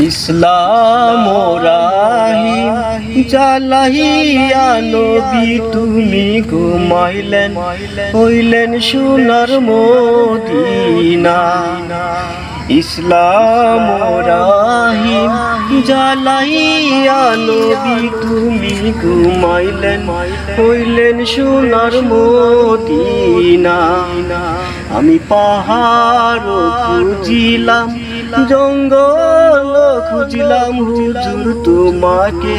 ইসলাম রাহিম জ্বালাইয়া নবী তুমি ঘুমাইলেন, হইলেন সোনার মদিনা। ইসলাম রাহিম জ্বালাইয়া নবী তুমি ঘুমাইলেন, হইলেন সোনার মদিনা। আমি পাহাড় খুঁজিলাম, জঙ্গল খুঁজিলাম, হুজুর তোমাকে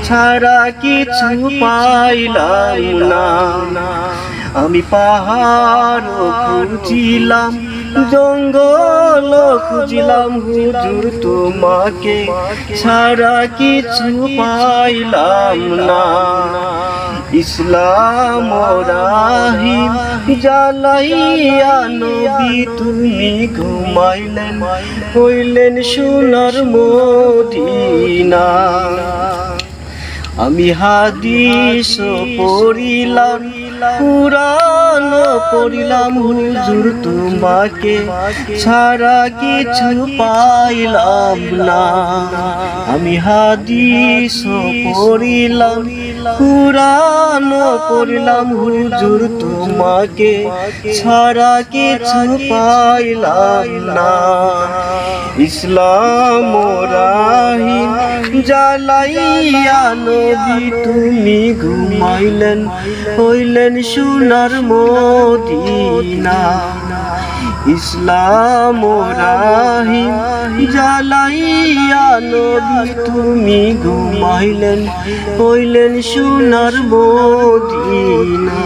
ছাড়া কিছু পাইলাম না। আমি পাহাড় খুঁজিলাম, জঙ্গল খুঁজিলাম, হুজুর তোমাকে ছাড়া কিছু পাইলাম না। ইসলাম রাহিম জ্বালাইয়া নবী তুমি ঘুমাইলেন, হইলেন সোনার মদিনা। আমি হাদিস পড়িলাম, কুরআন পড়িলাম, হুজুর তোমাকে ছাড়া কিছু পাইলাম না। আমি হাদিস পড়িলাম, কুরআন পড়িলাম, হুজুর তোমাকে ছাড়া কিছু পাইলাম না। ইসলাম রাহিম জ্বালাইয়া নবী তুমি ঘুমাইলেন, হইলেন সোনার মদিনা। ইসলাম রাহিম জ্বালাইয়া নবী তুমি ঘুমাইলেন, হইলেন সোনার মদিনা।